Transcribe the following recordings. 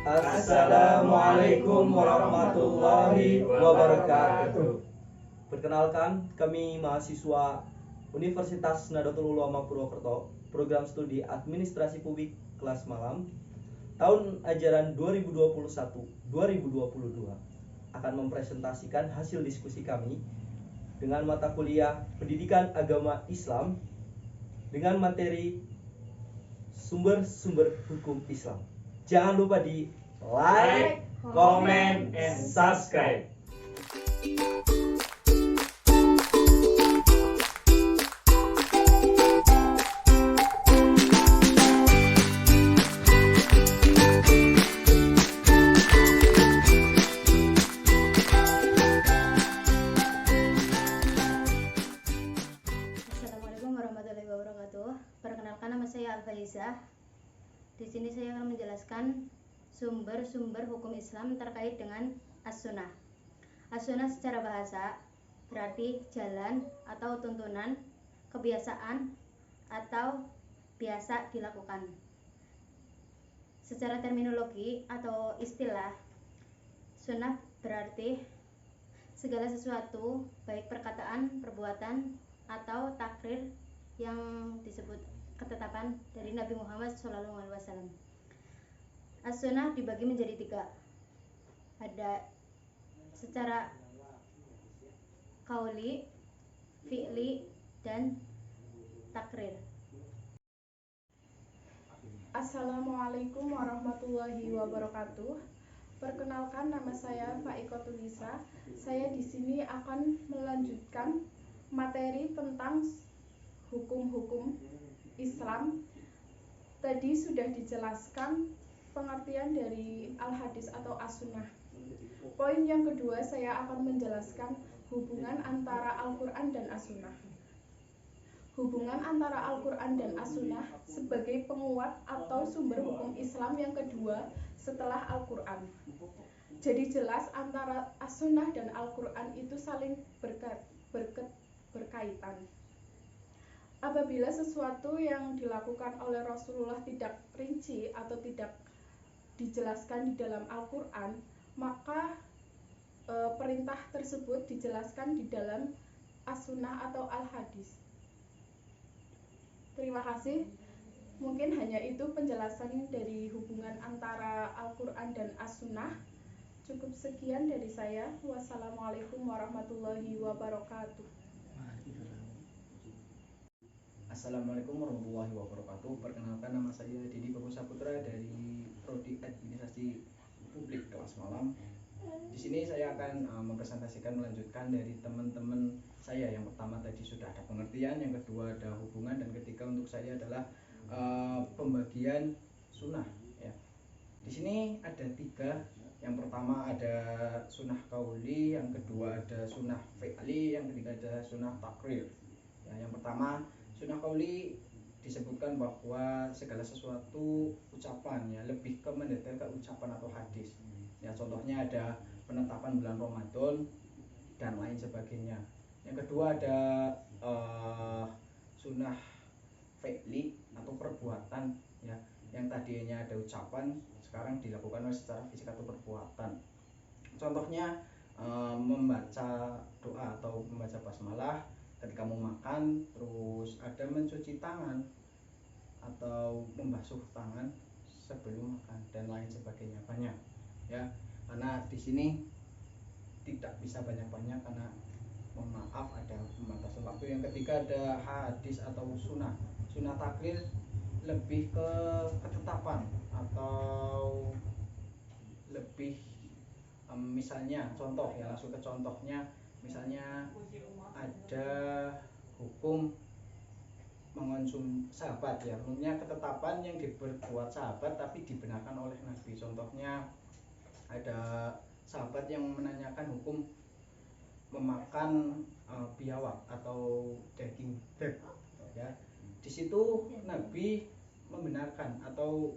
Assalamualaikum warahmatullahi wabarakatuh. Perkenalkan, kami mahasiswa Universitas Nahdlatul Ulama Purwokerto, program studi Administrasi Publik kelas malam, tahun ajaran 2021-2022 akan mempresentasikan hasil diskusi kami dengan mata kuliah Pendidikan Agama Islam dengan materi sumber-sumber hukum Islam. Jangan lupa di like, comment, and subscribe. Assalamualaikum warahmatullahi wabarakatuh. Perkenalkan, nama saya Al-Faizah. Di sini saya akan menjelaskan sumber-sumber hukum Islam terkait dengan as-sunnah. As-sunnah secara bahasa berarti jalan atau tuntunan, kebiasaan atau biasa dilakukan. Secara terminologi atau istilah, sunnah berarti segala sesuatu baik perkataan, perbuatan atau takrir yang disebut ketetapan dari Nabi Muhammad SAW. As-sunnah dibagi menjadi 3. Ada secara qauli, fi'li, dan takrir. Assalamualaikum warahmatullahi wabarakatuh. Perkenalkan, nama saya Faikotul Lisa. Saya di sini akan melanjutkan materi tentang hukum-hukum Islam. Tadi sudah dijelaskan pengertian dari al-hadis atau as-sunnah. Poin yang kedua, saya akan menjelaskan hubungan antara Al-Quran dan as-sunnah. Hubungan antara Al-Quran dan as-sunnah sebagai penguat atau sumber hukum Islam yang kedua setelah Al-Quran. Jadi jelas antara as-sunnah dan Al-Quran itu saling berkaitan. Apabila sesuatu yang dilakukan oleh Rasulullah tidak rinci atau tidak dijelaskan di dalam Al-Quran, maka perintah tersebut dijelaskan di dalam as-sunnah atau al-hadis. Terima kasih. Mungkin hanya itu penjelasan dari hubungan antara Al-Quran dan as-sunnah. Cukup sekian dari saya. Wassalamualaikum warahmatullahi wabarakatuh. Assalamualaikum warahmatullahi wabarakatuh. Perkenalkan, nama saya Didi Bagus Saputra dari Prodi Administrasi Publik kelas malam. Di sini saya akan melanjutkan dari teman-teman saya. Yang pertama tadi sudah ada pengertian, yang kedua ada hubungan, dan ketiga untuk saya adalah pembagian sunnah. Ya. Di sini ada 3. Yang pertama ada sunnah qauli, yang kedua ada sunnah fi'li, yang ketiga ada sunnah takrir. Ya, yang pertama sunnah qauli disebutkan bahwa segala sesuatu ucapan, ya, lebih ke mendetail ke ucapan atau hadis. Ya, contohnya ada penetapan bulan Ramadan dan lain sebagainya. Yang kedua ada sunnah fi'li atau perbuatan, ya, yang tadinya ada ucapan sekarang dilakukan oleh secara fisik atau perbuatan. Contohnya membaca doa atau membaca basmalah ketika mau makan, terus ada mencuci tangan atau membasuh tangan sebelum makan dan lain sebagainya. Banyak, ya, karena di sini tidak bisa banyak-banyak karena mohon maaf ada pembatasan waktu. Yang ketiga ada hadis atau sunnah. Sunnah takrir lebih ke ketetapan atau lebih misalnya contoh, ya, langsung ke contohnya. Misalnya ada hukum mengonsum sahabat, ya, umumnya ketetapan yang diperbuat sahabat tapi dibenarkan oleh Nabi. Contohnya ada sahabat yang menanyakan hukum memakan biawak atau daging beb, ya. Di situ Nabi membenarkan atau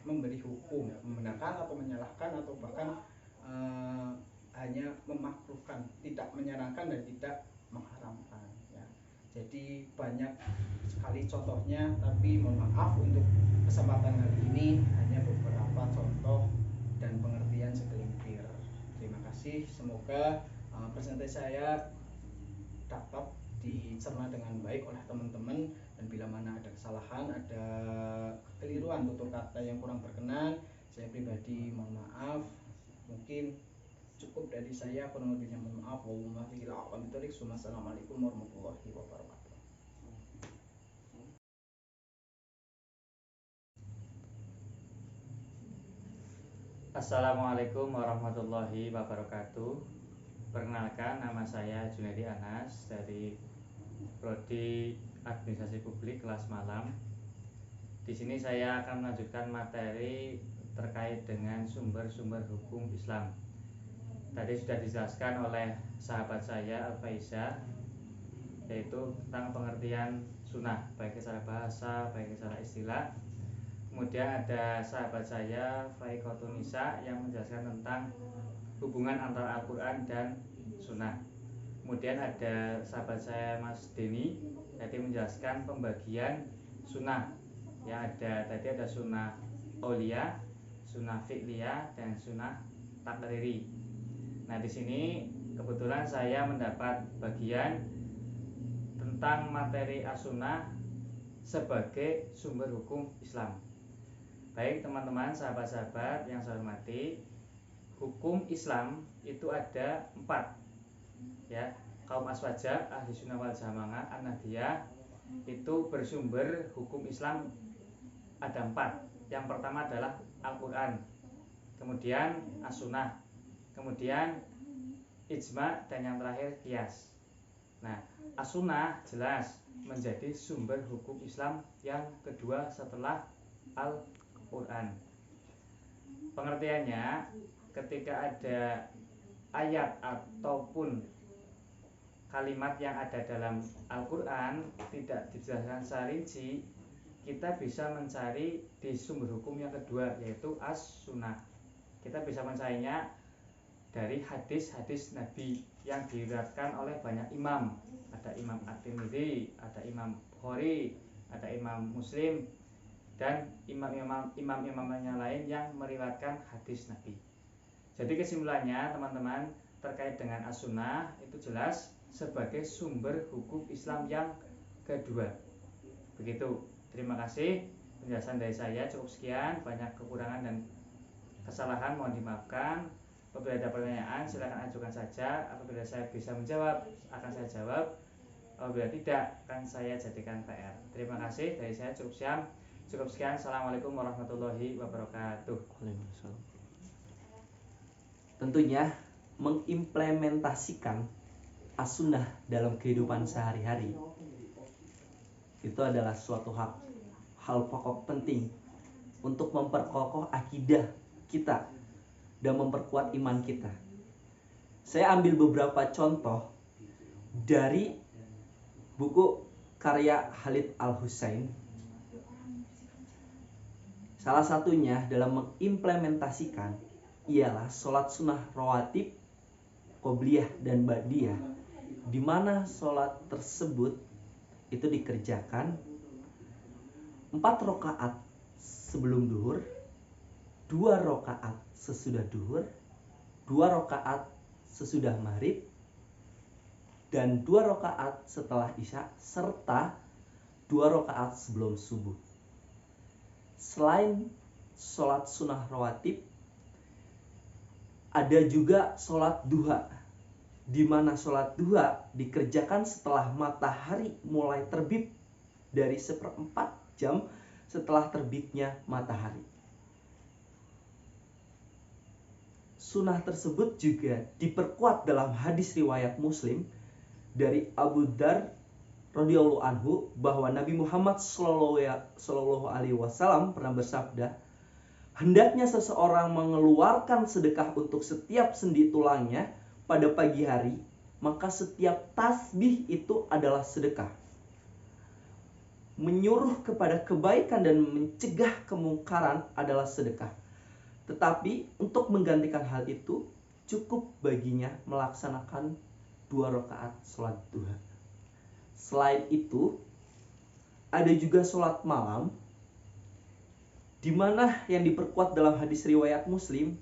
memberi hukum, membenarkan atau menyalahkan atau bahkan hanya memakruhkan, tidak menyarankan dan tidak mengharamkan, ya. Jadi banyak sekali contohnya, tapi mohon maaf untuk kesempatan kali ini hanya beberapa contoh Semoga presentasi saya dapat dicerna dengan baik oleh teman-teman, dan bila mana ada kesalahan, ada kekeliruan tutur kata yang kurang berkenan, saya pribadi mohon maaf. Mungkin cukup dari saya, kurang lebihnya mohon maaf. Wassalamualaikum warahmatullahi wabarakatuh. Assalamualaikum warahmatullahi wabarakatuh. Perkenalkan, nama saya Junaidi Anas dari Prodi Administrasi Publik kelas malam. Di sini saya akan melanjutkan materi terkait dengan sumber-sumber hukum Islam. Tadi sudah dijelaskan oleh sahabat saya Al-Faizah, yaitu tentang pengertian sunnah, baik secara bahasa, baik secara istilah. Kemudian ada sahabat saya Faikotun Nisa yang menjelaskan tentang hubungan antara Al-Quran dan Sunnah. Kemudian ada sahabat saya Mas Denny tadi menjelaskan pembagian Sunnah. Ya, tadi ada Sunnah Aulia, Sunnah Fi'liyah, dan Sunnah Takriri. Nah, di sini kebetulan saya mendapat bagian tentang materi as-sunnah sebagai sumber hukum Islam. Baik teman-teman, sahabat-sahabat yang saya hormati, hukum Islam itu ada 4, ya. Kaum Aswaja, Ahli Sunnah wal Jamaah, An-Nahdiyah itu bersumber hukum Islam ada 4. Yang pertama adalah Al-Quran, kemudian As-Sunnah, kemudian Ijma, dan yang terakhir Qiyas. Nah, As-Sunnah jelas menjadi sumber hukum Islam yang kedua setelah Al-Quran. Pengertiannya, ketika ada ayat ataupun kalimat yang ada dalam Al-Quran tidak dijelaskan secara rinci, kita bisa mencari di sumber hukum yang kedua, yaitu As-Sunnah. Kita bisa mencarinya dari hadis-hadis Nabi yang diriwayatkan oleh banyak imam. Ada Imam At-Tirmidzi, ada Imam Bukhari, ada Imam Muslim, dan imam-imamnya lain yang meriwayatkan hadis Nabi. Jadi kesimpulannya teman-teman, terkait dengan As-Sunnah itu jelas sebagai sumber hukum Islam yang kedua. Begitu. Terima kasih. Penjelasan dari saya cukup sekian. Banyak kekurangan dan kesalahan mohon dimaafkan. Apabila ada pertanyaan silakan ajukan saja. Apabila saya bisa menjawab akan saya jawab. Apabila tidak akan saya jadikan PR. Terima kasih dari saya cukup sekian. Assalamualaikum warahmatullahi wabarakatuh. Tentunya mengimplementasikan as-sunnah dalam kehidupan sehari-hari itu adalah suatu hal pokok penting untuk memperkokoh akidah kita dan memperkuat iman kita. Saya ambil beberapa contoh dari buku karya Khalid Al-Husain. Salah satunya dalam mengimplementasikan ialah sholat sunnah rawatib, qobliyah dan ba'diyah, di mana sholat tersebut itu dikerjakan 4 rakaat sebelum duhur, 2 rakaat sesudah duhur, 2 rakaat sesudah maghrib, dan 2 rakaat setelah isya, serta 2 rakaat sebelum subuh. Selain sholat sunnah rawatib, ada juga sholat duha, di mana sholat duha dikerjakan setelah matahari mulai terbit dari 1/4 jam setelah terbitnya matahari. Sunnah tersebut juga diperkuat dalam hadis riwayat Muslim dari Abu Dzar radhiyallahu anhu bahwa Nabi Muhammad sallallahu alaihi wasallam pernah bersabda, hendaknya seseorang mengeluarkan sedekah untuk setiap sendi tulangnya pada pagi hari, maka setiap tasbih itu adalah sedekah. Menyuruh kepada kebaikan dan mencegah kemungkaran adalah sedekah. Tetapi untuk menggantikan hal itu, cukup baginya melaksanakan 2 rakaat sholat duha. Selain itu, ada juga sholat malam, di mana yang diperkuat dalam hadis riwayat Muslim,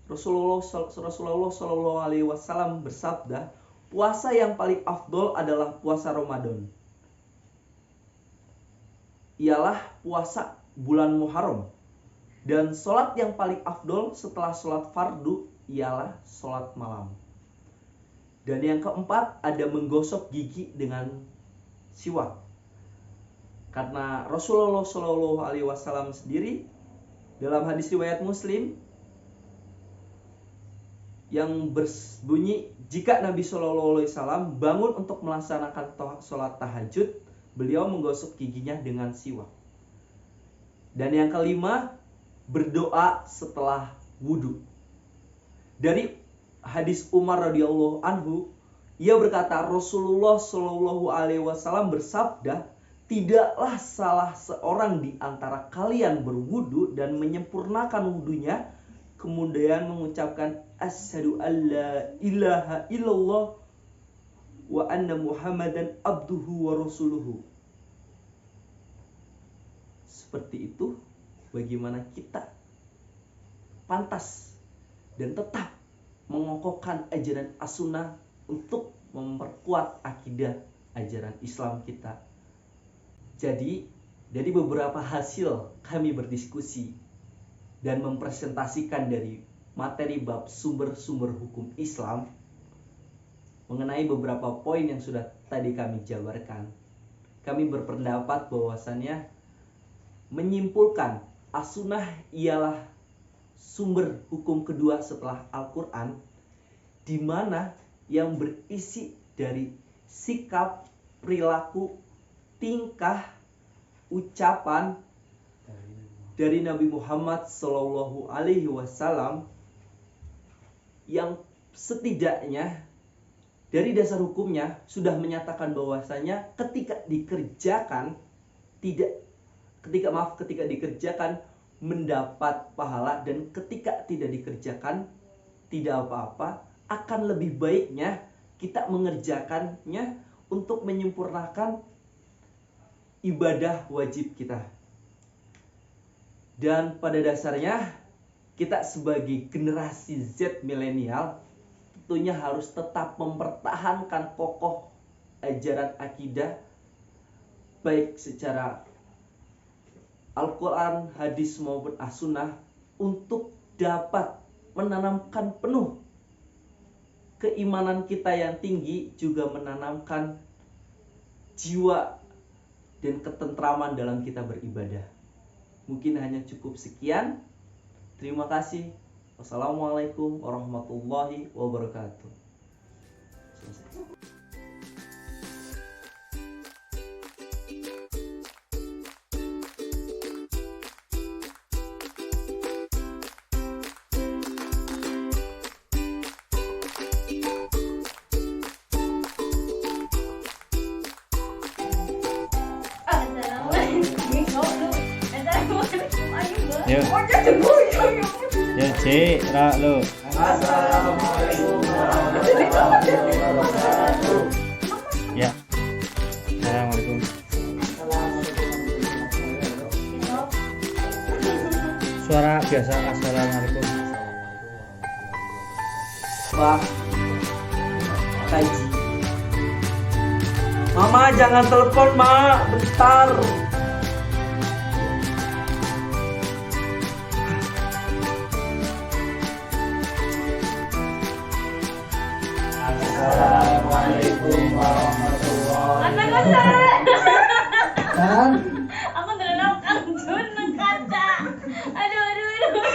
Rasulullah Shallallahu Alaihi Wasallam bersabda, puasa yang paling afdol adalah puasa Ramadan. Ialah puasa bulan Muharram. Dan sholat yang paling afdol setelah sholat fardu ialah sholat malam. Dan yang keempat ada menggosok gigi dengan siwak. Karena Rasulullah Shallallahu Alaihi Wasallam sendiri dalam hadis riwayat Muslim yang berbunyi, jika Nabi Shallallahu Alaihi Wasallam bangun untuk melaksanakan sholat tahajud, beliau menggosok giginya dengan siwak. Dan yang kelima, berdoa setelah wudhu. Dari hadis Umar radhiyallahu anhu, ia berkata, Rasulullah Shallallahu Alaihi Wasallam bersabda, tidaklah salah seorang di antara kalian berwudhu dan menyempurnakan wudhunya, kemudian mengucapkan asyhadu alla ilaha illallah wa anna muhammadan abduhu wa rasuluhu. Seperti itu bagaimana kita pantas dan tetap mengokohkan ajaran as-sunnah untuk memperkuat akidah ajaran Islam kita. Jadi dari beberapa hasil kami berdiskusi dan mempresentasikan dari materi bab sumber-sumber hukum Islam mengenai beberapa poin yang sudah tadi kami jabarkan, kami berpendapat bahwasannya menyimpulkan as-sunnah ialah sumber hukum kedua setelah Al-Quran, di mana yang berisi dari sikap, perilaku, tingkah, ucapan dari Nabi Muhammad Shallallahu Alaihi Wasallam yang setidaknya dari dasar hukumnya sudah menyatakan bahwasanya ketika dikerjakan mendapat pahala, dan ketika tidak dikerjakan tidak apa-apa. Akan lebih baiknya kita mengerjakannya untuk menyempurnakan ibadah wajib kita. Dan pada dasarnya kita sebagai generasi Z milenial tentunya harus tetap mempertahankan kokoh ajaran akidah, baik secara Al-Quran, hadis maupun as-sunnah, untuk dapat menanamkan penuh keimanan kita yang tinggi, juga menanamkan jiwa dan ketentraman dalam kita beribadah. Mungkin hanya cukup sekian. Terima kasih. Wassalamualaikum warahmatullahi wabarakatuh. Selesai. Yo. Yo, Cik, ra lo. Assalamualaikum warahmatullahi wabarakatuh. Ya. Assalamualaikum. Suara biasa. Assalamualaikum. Wah, kaji. Mama jangan telepon, Ma, bentar.